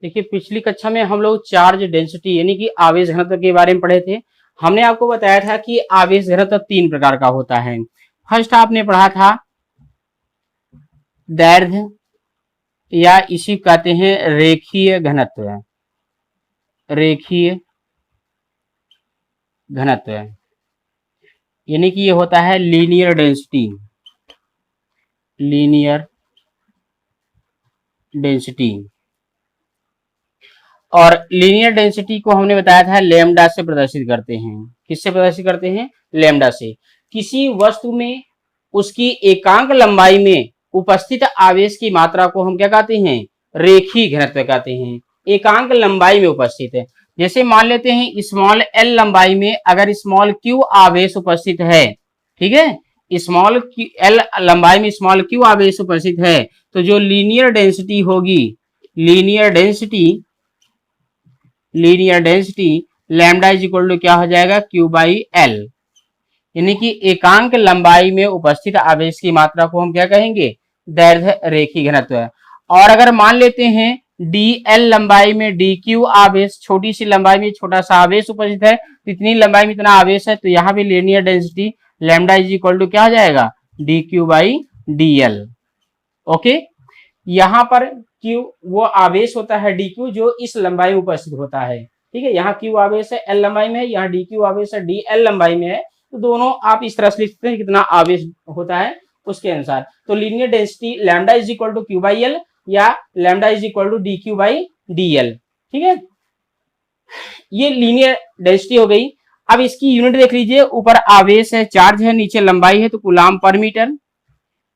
देखिए पिछली कक्षा में हम लोग चार्ज डेंसिटी यानी कि आवेश घनत्व के बारे में पढ़े थे। हमने आपको बताया था कि आवेश घनत्व 3 प्रकार का होता है। फर्स्ट आपने पढ़ा था दैर्ध्य या इसी कहते हैं रेखीय घनत्व। रेखीय घनत्व यानी कि ये होता है लीनियर डेंसिटी। लीनियर डेंसिटी और लीनियर डेंसिटी को हमने बताया था लैम्डा से प्रदर्शित करते हैं। किससे प्रदर्शित करते हैं? लैम्डा से। किसी वस्तु में उसकी एकांक लंबाई में उपस्थित आवेश की मात्रा को हम क्या कहते हैं? रेखीय घनत्व कहते हैं। एकांक लंबाई में उपस्थित है। जैसे मान लेते हैं स्मॉल एल लंबाई में अगर स्मॉल क्यू आवेश उपस्थित है, ठीक है, स्मॉल एल लंबाई में स्मॉल क्यू आवेश उपस्थित है, तो जो लीनियर डेंसिटी होगी, linear density lambda is equal to क्या हो जाएगा? Q by l. यानी कि एकांक लंबाई में उपस्थित आवेश की मात्रा को हम क्या कहेंगे? दैर्ध्य रेखीय घनत्व। और अगर मान लेते हैं डी एल लंबाई में डी क्यू आवेश, छोटी सी लंबाई में छोटा सा आवेश उपस्थित है, तो इतनी लंबाई में इतना आवेश है, तो यहाँ भी linear density lambda is equal to क्या हो जाएगा? D Q by D l. Okay, यहाँ पर क्यू वो आवेश होता है डी क्यू जो इस लंबाई में उपस्थित होता है। ठीक है, यहाँ क्यू आवेश है एल लंबाई में है, यहाँ डी क्यू आवेश है डी एल लंबाई में है। तो दोनों आप इस तरह से लिखते हैं कितना आवेश होता है उसके अनुसार। तो linear density lambda is equal to Q by L या lambda is equal to D Q by D L. ठीक है, ये लीनियर डेंसिटी हो गई। अब इसकी यूनिट देख लीजिए, ऊपर आवेश है, चार्ज है, नीचे लंबाई है, तो कूलाम पर मीटर।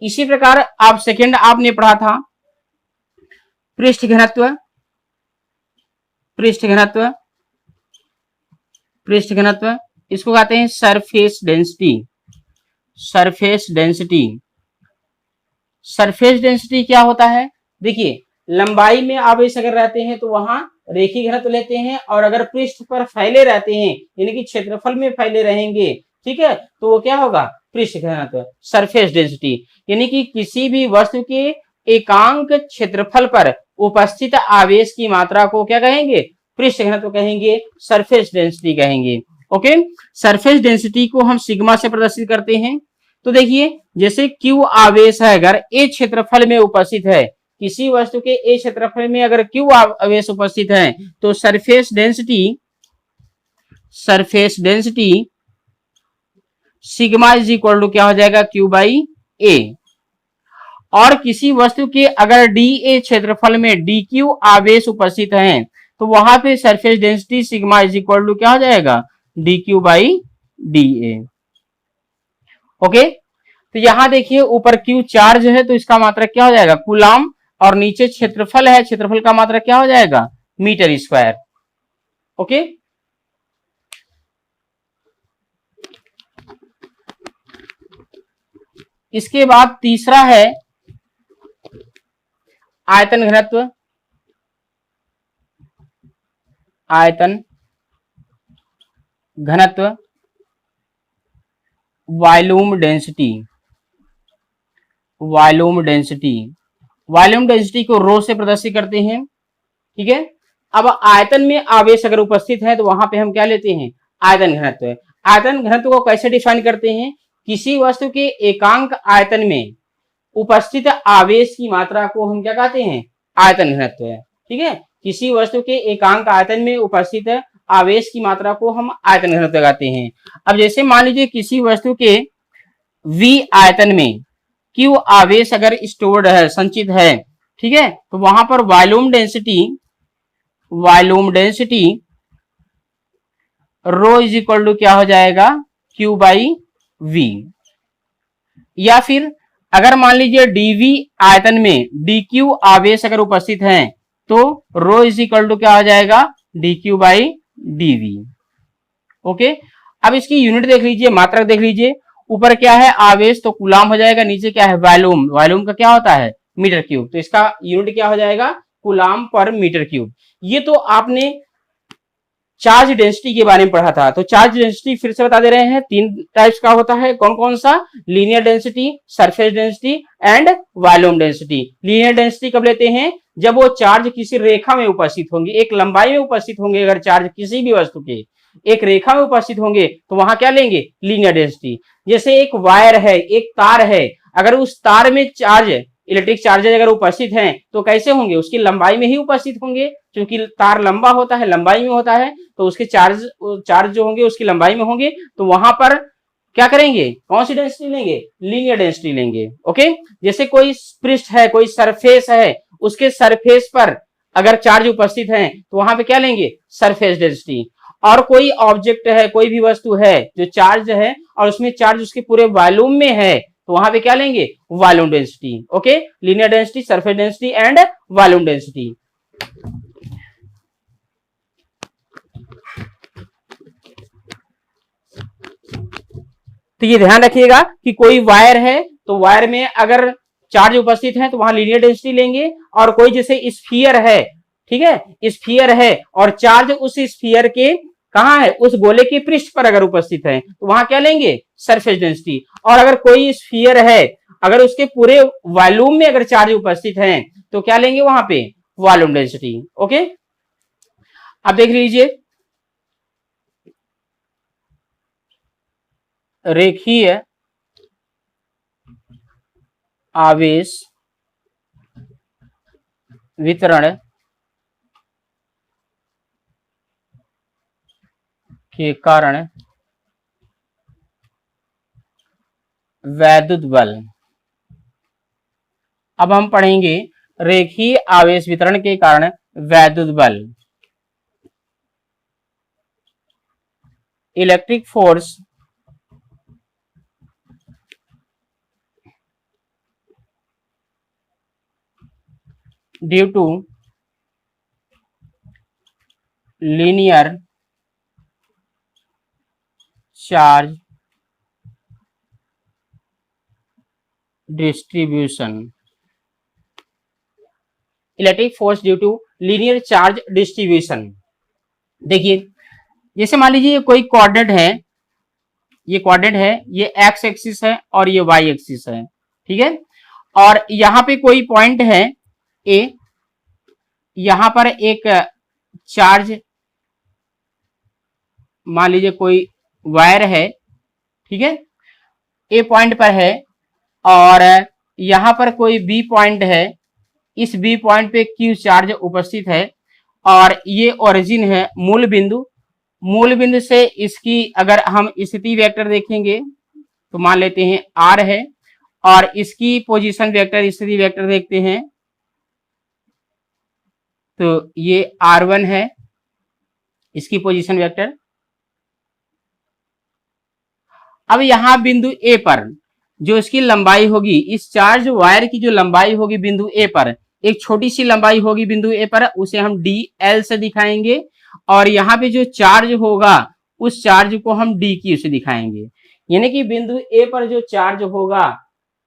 इसी प्रकार आप सेकेंड आपने पढ़ा था पृष्ठ घनत्व। पृष्ठ घनत्व, पृष्ठ घनत्व इसको कहते हैं surface density. Surface density, surface density क्या होता है? देखिए लंबाई में आवेश अगर रहते हैं तो वहां रेखीय घनत्व लेते हैं, और अगर पृष्ठ पर फैले रहते हैं यानी कि क्षेत्रफल में फैले रहेंगे, ठीक है, तो वो क्या होगा? पृष्ठ घनत्व, सरफेस डेंसिटी। यानी कि किसी भी वस्तु के एकांक क्षेत्रफल पर उपस्थित आवेश की मात्रा को क्या कहेंगे? पृष्ठ घनत्व कहेंगे, सरफेस डेंसिटी कहेंगे। ओके, सरफेस डेंसिटी को हम सिग्मा से प्रदर्शित करते हैं। तो देखिए जैसे क्यू आवेश है अगर ए क्षेत्रफल में उपस्थित है, किसी वस्तु के ए क्षेत्रफल में अगर क्यू आवेश उपस्थित है, तो surface density sigma is equal to क्या हो जाएगा? Q by a. और किसी वस्तु के अगर डी ए क्षेत्रफल में डी क्यू आवेश उपस्थित है, तो वहां पे surface density sigma is equal to क्या हो जाएगा? D Q by d a. Okay, तो यहां देखिए ऊपर क्यू चार्ज है तो इसका मात्रक क्या हो जाएगा? कूलाम, और नीचे क्षेत्रफल है, क्षेत्रफल का मात्रक क्या हो जाएगा? Metre square. ओके, इसके बाद तीसरा है आयतन घनत्व। आयतन घनत्व, volume density. Volume density, volume density को रो से प्रदर्शित करते हैं। ठीक है, अब आयतन में आवेश अगर उपस्थित है तो वहां पे हम क्या लेते हैं? आयतन घनत्व। आयतन घनत्व को कैसे डिफाइन करते हैं? किसी वस्तु के एकांक आयतन में उपस्थित आवेश की मात्रा को हम क्या कहते हैं? आयतन घनत्व है। ठीक है, किसी वस्तु के एकांक आयतन में उपस्थित आवेश की मात्रा को हम आयतन घनत्व कहते हैं। अब जैसे मान लीजिए किसी वस्तु के V आयतन में Q आवेश अगर स्टोर्ड है, संचित है, ठीक है, तो वहां पर volume density rho is equal to क्या हो जाएगा? Q by V। या फिर अगर मान लीजिए dV आयतन में dQ आवेश अगर उपस्थित है, तो रो इज इक्वल टू क्या हो जाएगा? dQ by dV। ओके, अब इसकी यूनिट देख लीजिए, मात्रक देख लीजिए। ऊपर क्या है? आवेश, तो कूलाम हो जाएगा। नीचे क्या है? वॉल्यूम। वॉल्यूम का क्या होता है? Metre cube. तो इसका यूनिट क्या हो जाएगा? कूलाम पर मीटर क्यूब। ये तो आपने चार्ज डेंसिटी के बारे में पढ़ा था। तो चार्ज डेंसिटी फिर से बता दे रहे हैं, 3 टाइप्स का होता है। कौन कौन सा? Linear density, surface density and volume density. Linear density कब लेते हैं? जब वो चार्ज किसी रेखा में उपस्थित होंगे, एक लंबाई में उपस्थित होंगे, अगर चार्ज किसी भी वस्तु के एक रेखा में उपस्थित होंगे तो वहां क्या लेंगे, लीनियर डेंसिटी। जैसे एक वायर है, एक तार है, अगर उस तार में चार्ज, इलेक्ट्रिक चार्जेज अगर उपस्थित हैं तो कैसे होंगे, उसकी लंबाई में ही उपस्थित होंगे, क्योंकि तार लंबा होता है, लंबाई में होता है, तो उसके चार्ज जो होंगे उसकी लंबाई में होंगे, तो वहां पर क्या करेंगे, कौन सी डेंसिटी लेंगे, लीनियर डेंसिटी लेंगे। ओके, जैसे कोई पृष्ठ है, कोई सरफेस है, उसके सरफेस पर अगर चार्ज उपस्थित है तो वहां पे क्या लेंगे, सरफेस डेंसिटी। और कोई ऑब्जेक्ट है, कोई भी वस्तु है जो चार्ज है और उसमें चार्ज उसके पूरे वॉल्यूम में है, तो वहां पे क्या लेंगे, volume density. Okay, linear density, surface density and volume density. तो ये ध्यान रखिएगा कि कोई वायर है तो वायर में अगर चार्ज उपस्थित है तो वहां लीनियर डेंसिटी लेंगे, और कोई जैसे स्फीयर है, ठीक है, स्फीयर है और चार्ज उस स्फीयर के कहां है, उस गोले के पृष्ठ पर अगर उपस्थित है तो वहां क्या लेंगे, सरफेस डेंसिटी। और अगर कोई स्फीयर है, अगर उसके पूरे वॉल्यूम में अगर चार्ज उपस्थित है तो क्या लेंगे वहां पे, वॉल्यूम डेंसिटी। ओके, अब देख लीजिए, रेखीय आवेश वितरण के कारण वैद्युत बल। अब हम पढ़ेंगे रेखीय आवेश वितरण के कारण वैद्युत बल। Electric force due to linear charge distribution. Electric force due to linear charge distribution. देखिए, जैसे मान लीजिए कोई कोऑर्डिनेट है, ये कोऑर्डिनेट है, ये एक्स एक्सिस है और ये वाई एक्सिस है, ठीक है, और यहां पे कोई पॉइंट है ए, यहां पर एक चार्ज, मान लीजिए कोई वायर है, ठीक है, ए पॉइंट पर है, और यहां पर कोई बी पॉइंट है, इस बी पॉइंट पे क्यू चार्ज उपस्थित है, और ये ओरिजिन है, मूल बिंदु। मूल बिंदु से इसकी अगर हम स्थिति वेक्टर देखेंगे तो मान लेते हैं आर है, और इसकी पोजीशन वेक्टर, स्थिति वेक्टर देखते हैं तो ये R1 है, इसकी पोजीशन वेक्टर। अब यहां बिंदु ए पर जो इसकी लंबाई होगी, इस चार्ज वायर की जो लंबाई होगी बिंदु ए पर, एक छोटी सी लंबाई होगी बिंदु ए पर, उसे हम DL से दिखाएंगे, और यहाँ पे जो चार्ज होगा उस चार्ज को हम DQ से दिखाएंगे। यानी कि बिंदु ए पर जो चार्ज होगा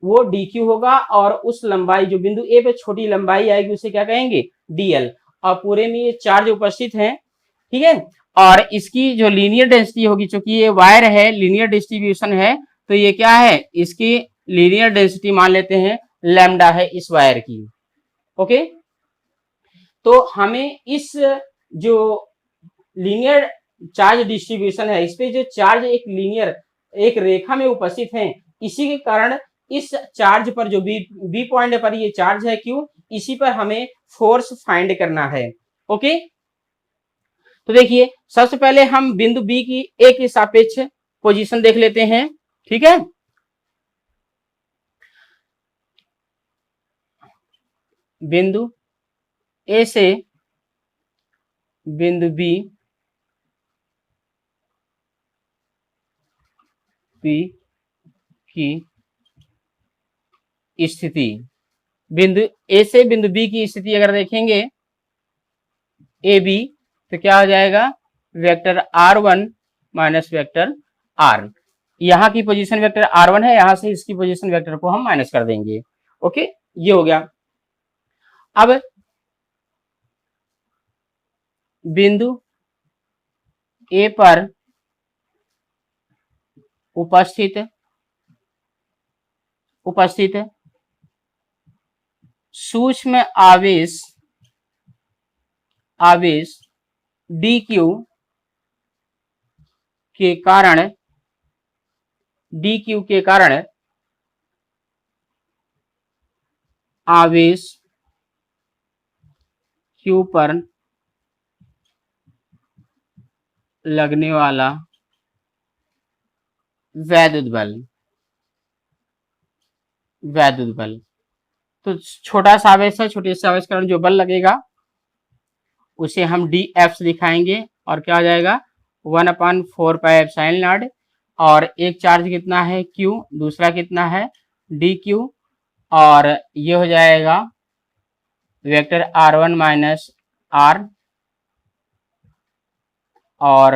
वो DQ होगा, और उस लंबाई जो बिंदु ए पे छोटी लंबाई आएगी उसे क्या कहेंगे, DL। और पूरे में ये चार्ज उपस्थित है, ठीक है, और इसकी जो लीनियर डेंसिटी होगी, चूंकि ये वायर है, लीनियर डिस्ट्रीब्यूशन है, तो ये क्या है, इसकी लीनियर डेंसिटी मान लेते हैं लैम्डा है इस वायर की। ओके, तो हमें इस जो लीनियर चार्ज डिस्ट्रीब्यूशन है, इस पे जो चार्ज एक लीनियर एक रेखा में उपस्थित है, इसी के कारण इस चार्ज पर जो बी पॉइंट पर ये चार्ज है क्यू, इसी पर हमें फोर्स फाइंड करना है। ओके, तो देखिए, सबसे पहले हम बिंदु बी की ए के सापेक्ष पोजीशन देख लेते हैं, ठीक है। बिंदु ए से बिंदु बी की स्थिति, बिंदु ए से बिंदु बी की स्थिति अगर देखेंगे ए बी, तो क्या हो जाएगा, vector R1 minus vector R। यहाँ की पोजीशन वेक्टर R1 है, यहां से इसकी पोजीशन वेक्टर को हम माइनस कर देंगे। ओके, ये हो गया। अब बिंदु ए पर उपस्थित सूक्ष्म आवेश आवेश डी क्यू के कारण आवेश क्यू पर लगने वाला वैद्युत बल। तो छोटा सा आवेश है, छोटे से आवेश के कारण जो बल लगेगा उसे हम डी एफ से दिखाएंगे, और क्या हो जाएगा 1/4πε0। और एक चार्ज कितना है Q, दूसरा कितना है डी क्यू, और ये हो जाएगा वेक्टर r1 माइनस r और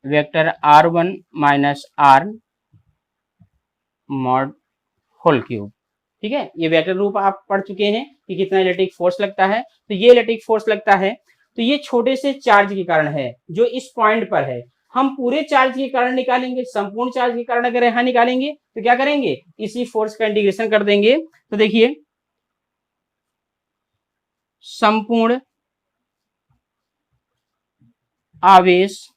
vector r1 minus r mod whole cube. ठीक है, ये वेक्टर रूप आप पढ़ चुके हैं कि कितना इलेक्ट्रिक फोर्स लगता है। तो ये इलेक्ट्रिक फोर्स लगता है, तो ये छोटे से चार्ज के कारण है जो इस पॉइंट पर है। हम पूरे चार्ज के कारण निकालेंगे, संपूर्ण चार्ज के कारण अगर यहां निकालेंगे तो क्या करेंगे, इसी फोर्स का इंटीग्रेशन कर देंगे। तो देखिए संपूर्ण आवेश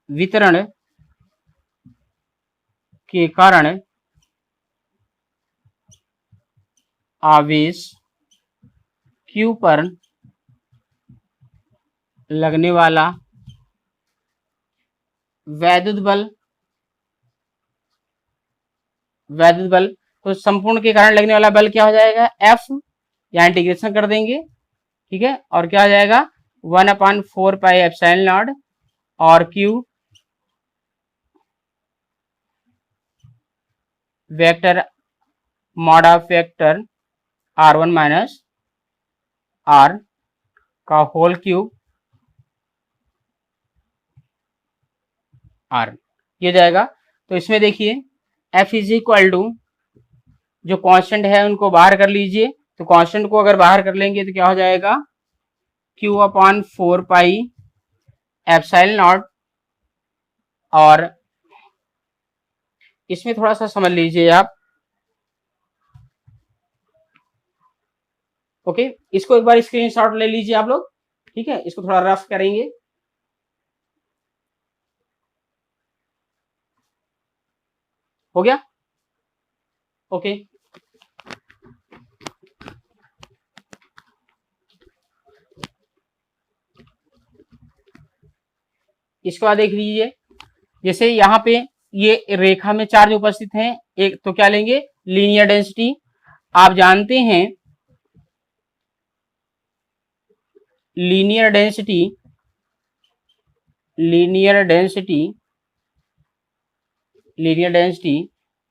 वितरण के कारण आवेश Q पर लगने वाला वैद्युत बल, तो संपूर्ण के कारण लगने वाला बल क्या हो जाएगा F, यहाँ इंटीग्रेशन कर देंगे। ठीक है, और क्या हो जाएगा 1/4πε0 और Q vector mod of vector r1 minus r का होल क्यूब r, ये जाएगा। तो इसमें देखिए F इज इक्वल टू जो कांस्टेंट है उनको बाहर कर लीजिए। तो कांस्टेंट को अगर बाहर कर लेंगे तो क्या हो जाएगा Q/4πε0। और इसमें थोड़ा सा समझ लीजिए आप, ओके। इसको एक बार स्क्रीनशॉट ले लीजिए आप लोग। ठीक है, इसको थोड़ा रफ करेंगे। हो गया, ओके। इसके बाद देख लीजिए, जैसे यहाँ पे ये रेखा में चार्ज उपस्थित हैं, एक तो क्या लेंगे लीनियर डेंसिटी। आप जानते हैं linear density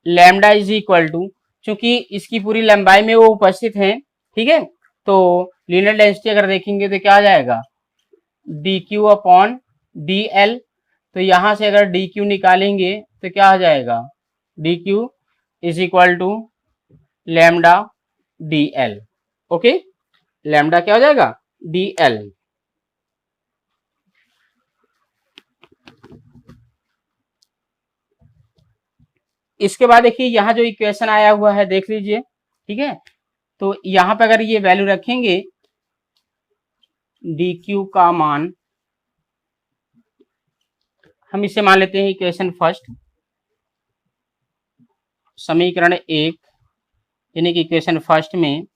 lambda is equal to, चूंकि इसकी पूरी लंबाई में वो उपस्थित हैं। ठीक है, तो लीनियर डेंसिटी अगर देखेंगे तो क्या आ जाएगा dq/dl। तो यहां से अगर dq निकालेंगे तो क्या हो जाएगा dq is equal to lambda dl। ओके, लैम्डा क्या हो जाएगा dl। इसके बाद देखिए यहाँ जो इक्वेशन आया हुआ है देख लीजिए। ठीक है, तो यहाँ पे अगर ये वैल्यू रखेंगे dq का मान, हम इसे मान लेते हैं इक्वेशन फर्स्ट, समीकरण 1 यानी कि इक्वेशन फर्स्ट में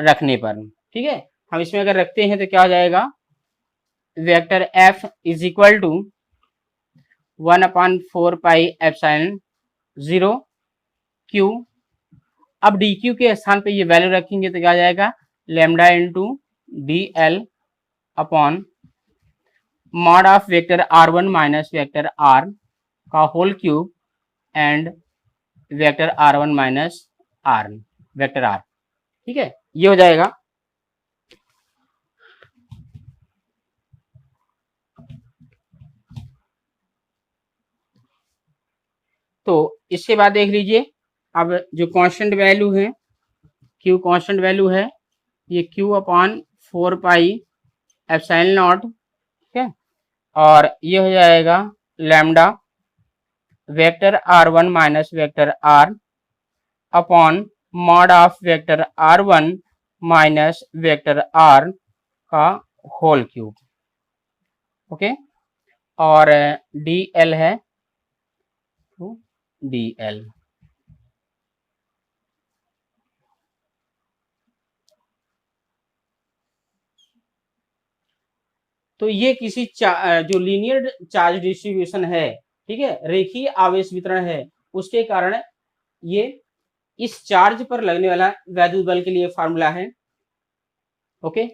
रखने पर। ठीक है, हम इसमें अगर रखते हैं तो क्या हो जाएगा vector F is equal to 1/4πε0 Q। अब dq के स्थान पे ये वैल्यू रखेंगे तो क्या आ जाएगा lambda into dl upon mod of vector r1 minus vector r का whole cube and vector r1 minus r vector r। ठीक है, ये हो जाएगा। तो इसके बाद देख लीजिए, अब जो कांस्टेंट वैल्यू है Q कांस्टेंट वैल्यू है, ये Q/4πε0। ठीक है, और ये हो जाएगा lambda vector r1 minus vector r upon mod of vector r1 minus vector r का होल क्यूब। ओके, और dl है dl। तो ये किसी जो लीनियर चार्ज डिस्ट्रीब्यूशन है, ठीक है, रेखीय आवेश वितरण है, उसके कारण ये इस चार्ज पर लगने वाला वैद्युत बल के लिए फार्मूला है। ओके,